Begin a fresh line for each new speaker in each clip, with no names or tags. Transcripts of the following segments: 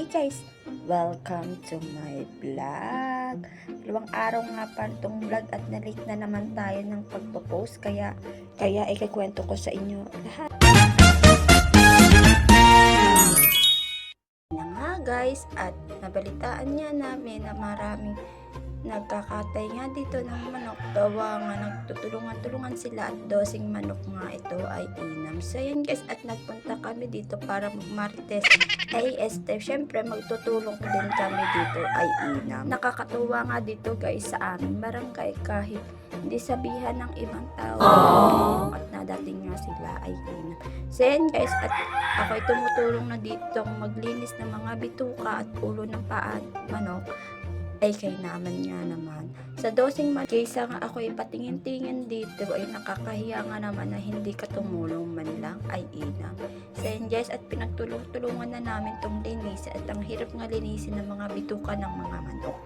Hey guys, welcome to my vlog. Dalawang araw nga pa itong vlog at na-late na naman tayo ng pagpo-post kaya ikikwento ko sa inyo lahat. Na nga guys, at nabalitaan niya namin na maraming nagkakatay nga dito ng manok. Gawa nga nagtutulungan-tulungan sila at dosing manok nga ito ay inam. So yan guys, at nagpunta kami dito para marites ay syempre magtutulong din kami dito ay inam. Nakakatuwa nga dito guys sa aming barangay kahit hindi sabihan ng ibang tao at nadating nga sila ay inam. So yan guys, at ako'y tumutulong na dito maglinis ng mga bituka at ulo ng paa manok ay kay naman nga naman. Sa dosing man, kaysa nga ako ipatingin-tingin dito ay nakakahiya nga naman na hindi ka tumulong man lang ay inam. So yun guys, at pinagtulong-tulungan na namin tong linis at ang hirap nga linisin ng mga bituka ng mga manok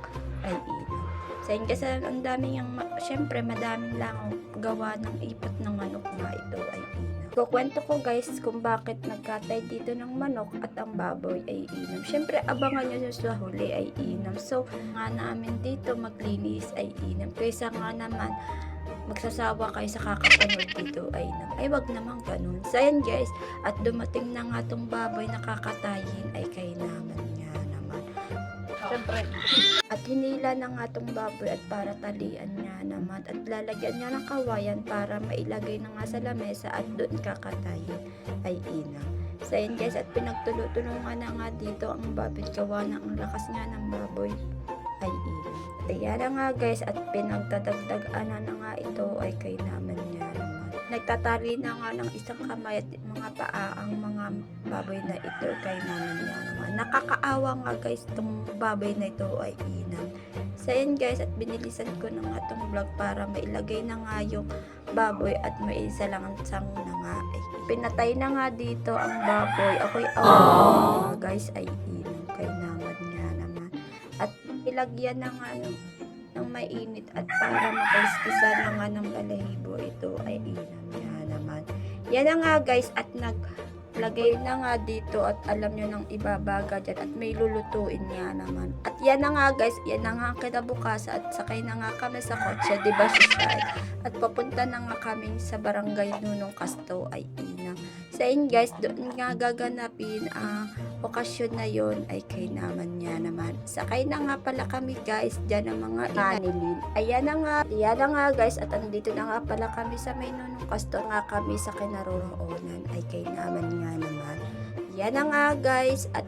ay inam. So yun guys, ang daming yung, syempre madaming lang gawa ng ipot ng manok nga ito ay inam. Kukwento ko guys kung bakit nagkatay dito ng manok at ang baboy ay inam. Syempre abangan nyo sa huli ay inam. So nga namin dito maglinis ay inam. Kaysa nga naman magsasawa kayo sa kakapanood dito ay inam. Ay wag naman ganun. So yan guys, at dumating na nga tong baboy na kakatayin ay kay naman nga naman. Syempre. At hinila na nga tong baboy at para talian niya naman at lalagyan niya ng kawayan para mailagay na nga sa lamesa at doon kakatayin ay inam. So yun guys, at pinagtulungan na nga dito ang baboy gawa na ang lakas nga ng baboy ay inam. Kaya na nga guys, at pinagdadagdagan na nga ito ay kay naman niya naman. Nagtatali na nga ng isang kamay at mga paa ang mga baboy na ito kay naman niya naman. Nakakaawa nga guys itong baboy na ito ay inam. So yun guys, at binilisan ko na nga itong vlog para mailagay na nga yung baboy at maisa lang ang sang na nga ay pinatay na nga dito ang baboy. Ako'y awa guys ay inam kay naman niya naman. At ilagyan na nga ng mainit at para makaskisa na nga ng balahibo ito ay inam niya naman. Yan na nga guys, at naglagay na nga dito at alam nyo nang ibabaga dyan at may lulutuin nga naman. At yan na nga guys, yan na nga kinabukasan at sakay na nga kami sa kotse, diba siya? At papunta na nga kami sa barangay Nunong Casto ay inam. So yun guys, doon nga gaganapin ang okasyon na yon ay kay naman niya naman. Sakay na nga pala kami guys dyan ang mga inanilin. Ayan na nga guys, at andito na nga pala kami sa may Nunong Casto nga kami sa kinaroroonan ay kay naman niya naman. Yan na nga guys, at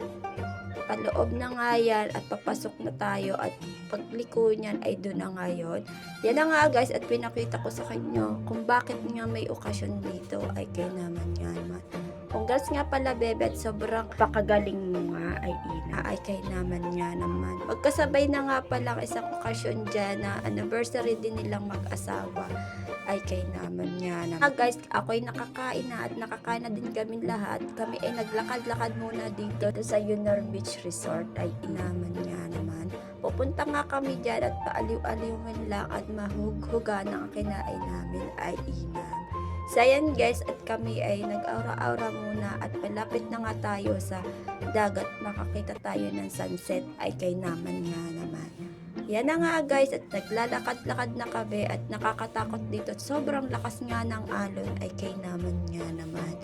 paloob na nga yan at papasok na tayo at pagliko niyan ay doon na nga yun. Yan na nga guys, at pinakita ko sa kanyo kung bakit nga may okasyon dito ay kay naman niya naman. Congrats nga pala bebe, at sobrang pakagaling mo nga ay ina ay kay naman niya naman. Magkasabay na nga pala isang okasyon dyan na anniversary din nilang mag-asawa ay kay naman niya naman. Guys, ako'y nakakain na at nakakain na din kami lahat. Kami ay naglakad-lakad muna dito sa Yunar Beach Resort ay inaman niya naman. Pupunta nga kami dyan at paaliw-aliwin lang at mahughuga ng kinain namin ay inam. So ayan guys, at kami ay nag-aura-aura muna at malapit na nga tayo sa dagat, makakita tayo ng sunset ay kay naman nga naman. Yan na nga guys, at naglalakad-lakad na kami at nakakatakot dito at sobrang lakas nga ng alon ay kay naman nga naman.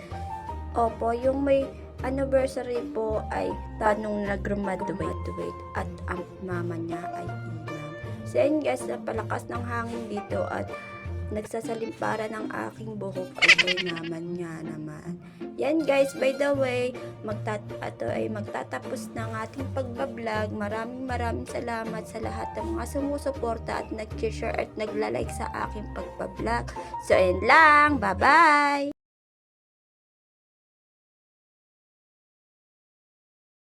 Opo, yung may anniversary po ay tanong nag-graduate at ang mama niya ay inam. So yan guys, napalakas ng hangin dito at nagsasalimpara ng aking buhok ay naman nga naman. Yan guys, by the way, magtatapos ng ating pagbablog. Maraming salamat sa lahat ng mga sumusuporta at nag-share at nagla-like sa aking pagbablog. So, yan lang. Bye-bye!